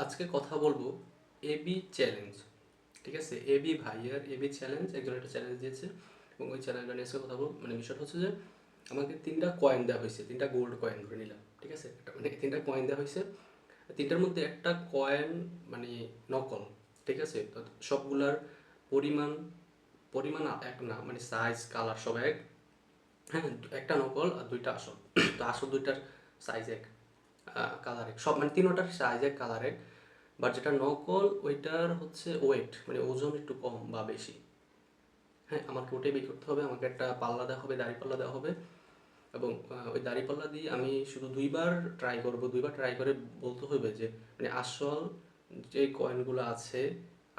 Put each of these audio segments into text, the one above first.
আজকে কথা বলবো এবি চ্যালেঞ্জ। ঠিক আছে, এবি ভাইয়ার এবি চ্যালেঞ্জ, একজন একটা চ্যালেঞ্জ দিয়েছে এবং ওই চ্যালেঞ্জটা নিয়ে আজকে কথা বলবো। বিষয়টা হচ্ছে যে আমাকে 3টা কয়েন দেওয়া হয়েছে, 3টা গোল্ড কয়েন ধরে নিলাম। ঠিক আছে, মানে 3টা কয়েন দেওয়া হয়েছে, 3টার মধ্যে একটা কয়েন মানে নকল। ঠিক আছে, তো সবগুলার পরিমাণ পরিমাণ এক না, মানে সাইজ কালার সব এক। হ্যাঁ, একটা নকল আর 2টা আসল। তো আসল 2টার সাইজ এক, কালার এক, সব মানে 3টার সাইজ এক, কালার এক। বাট যেটা নকল ওইটার হচ্ছে ওয়েট, মানে ওজন একটু কম বা বেশি। হ্যাঁ, আমাকে ওটাই বের করতে হবে। আমাকে একটা পাল্লা দেওয়া হবে, দাড়ি পাল্লা দেওয়া হবে, এবং ওই দাড়ি পাল্লা দিয়ে আমি শুধু 2বার ট্রাই করব। 2বার ট্রাই করে বলতে হবে যে মানে আসল যে কয়েনগুলো আছে,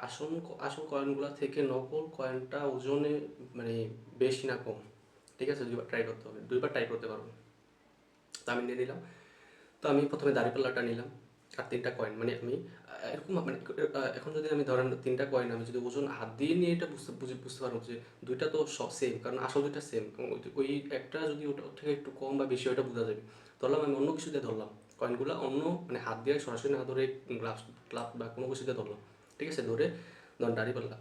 আসল আসল কয়েনগুলো থেকে নকল কয়েনটা ওজনে মানে বেশি না কম। ঠিক আছে, 2বার ট্রাই করতে হবে, 2বার ট্রাই করতে পারবো। তো আমি নিয়ে নিলাম। তো আমি প্রথমে দাঁড়িপাল্লাটা নিলাম আর 3টা কয়েন, মানে আমি এরকম মানে এখন যদি আমি ধরেন 3টা কয়েন আমি যদি ওজন হাত দিয়ে নিয়ে এটা বুঝতে পারবো যে 2টা তো সেম, কারণ আসল 2টা সেম। ওই একটা যদি ওটা ওর থেকে একটু কম বা বেশি ওটা বোঝা যাবে। ধরলাম আমি অন্য কিছু দিয়ে ধরলাম কয়েনগুলো, অন্য মানে হাত দিয়ে সরাসরি না ধরে গ্লাস ক্লাব বা কোনো কিছু দিয়ে ধরলাম। ঠিক আছে, ধরে ধর দাঁড়িপাল্লা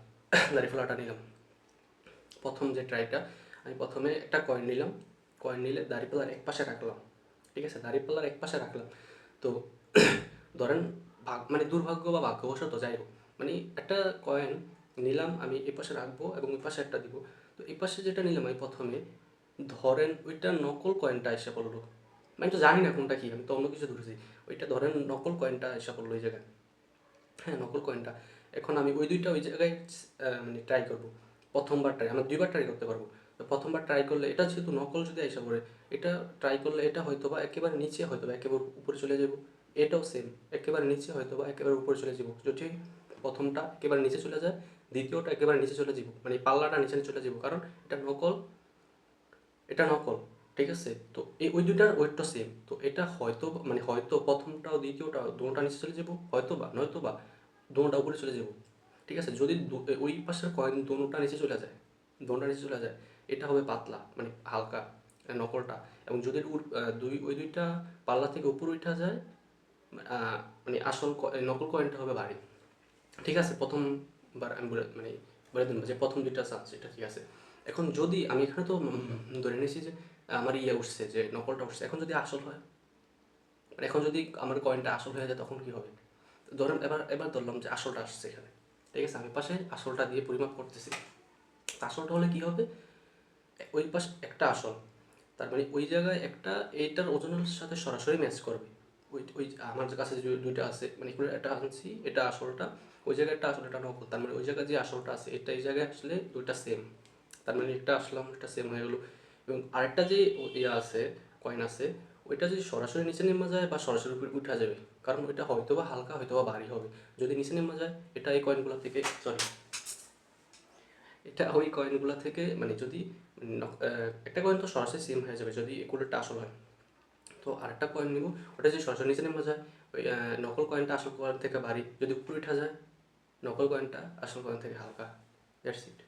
দাঁড়িপাল্লাটা নিলাম। প্রথম যে ট্রাইটা, আমি প্রথমে একটা কয়েন নিলাম। কয়েন নিলে দাঁড়িপাল্লার এক পাশে রাখলাম। ঠিক আছে, দাঁড়িপাল্লার এক পাশে রাখলাম। তো ধরেন মানে দুর্ভাগ্য বা ভাগ্যবশত যাই হোক, মানে একটা কয়েন নিলাম আমি, এই পাশে রাখবো এবং ওই পাশে একটা দিব। তো এই পাশে যেটা নিলাম আমি প্রথমে, ধরেন ওইটা নকল কয়েনটা এসে পড়লো। আমি তো জানি না কোনটা কি, আমি তো অন্য কিছু ধরেছি। ওইটা ধরেন নকল কয়েনটা এসে পড়লো ওই জায়গায়। হ্যাঁ, নকল কয়েনটা। এখন আমি ওই 2টা ওই জায়গায় মানে ট্রাই করব। প্রথমবার ট্রাই, আমরা 2বার ট্রাই করতে পারবো। তো প্রথমবার ট্রাই করলে এটা যেহেতু নকল যদি আইসা পড়ে, এটা ট্রাই করলে এটা হয়তো বা একেবারে নিচে, হয়তো বা একেবারে উপরে চলে যাব। এটাও সেম, একেবারে নিচে হয়তো বা একেবারে উপরে চলে যাব। যদি প্রথমটা একেবারে নিচে চলে যায়, দ্বিতীয়টা একেবারে নিচে চলে যাব, মানে পাল্লাটা নিচে চলে যাব, কারণ এটা নকল। এটা নকল। ঠিক আছে, তো এই ওই 2টার ওয়েটটা সেম। তো এটা হয়তো মানে হয়তো প্রথমটাও দ্বিতীয়টাও দুটোটা নিচে চলে যাব, হয়তো বা নয়তো বা দোনোটা উপরে চলে যাব। ঠিক আছে, যদি ওই পাশের কয়েন দোনোটা নিচে চলে যায়, দোনোটা নিচে চলে যায়, এটা হবে পাতলা মানে হালকা, নকলটা। এবং যদি ওই 2টা পাল্লা থেকে উপরে উঠা যায়, মানে আসল নকল কয়েনটা হবে ভারী। ঠিক আছে, প্রথমবার আমি মানে বলে দিন যে প্রথম 2টা চান্স এটা ঠিক আছে। এখন যদি আমি এখানে তো ধরে নিয়েছি যে আমার উঠছে, যে নকলটা উঠছে, এখন যদি আসল হয়, মানে এখন যদি আমার কয়েনটা আসল হয়ে যায় তখন কি হবে? ধরেন এবার এবার ধরলাম যে আসলটা আসছে এখানে। ঠিক আছে, আমি পাশে আসলটা দিয়ে পরিমাপ করতেছি। আসলটা হলে কি হবে, ওই পাশে একটা আসল, তার মানে ওই জায়গায় একটা এইটার ওজনের সাথে সরাসরি ম্যাচ করবে। ওই ওই আমার কাছে যে 2টা আছে, মানে একটা আনছি, এটা আসলটা, ওই জায়গায় একটা আসল, এটা নকল। তার মানে ওই জায়গায় যে আসলটা আছে এটা এই জায়গায় আসলে 2টা সেম। তার মানে একটা আসলাম, একটা সেম হয়ে গেলো। এবং আরেকটা যে ইয়ে আছে, কয়েন আছে, ওইটা যদি সরাসরি নিচে নেমে যায় বা সরাসরি উপরে উঠা যাবে, কারণ ওইটা হয়তো বা হালকা হয়তো বা ভারী হবে। যদি নিচে নেমে যায়, এটা এই কয়েনগুলো থেকে সরি, এটা ওই কয়েনগুলো থেকে মানে যদি একটা কয়েন তো সরাসরি সেম হয়ে যাবে যদি একুরেটটা আসল হয়। তো আরেকটা কয়েন নিব, ওটা যদি সরাসরি নিচে নেমে যায়, ওই নকল কয়েনটা আসল কয়েন থেকে ভারী, যদি উপরে উঠা যায় নকল কয়েনটা আসল কয়েন থেকে হালকা। That's it.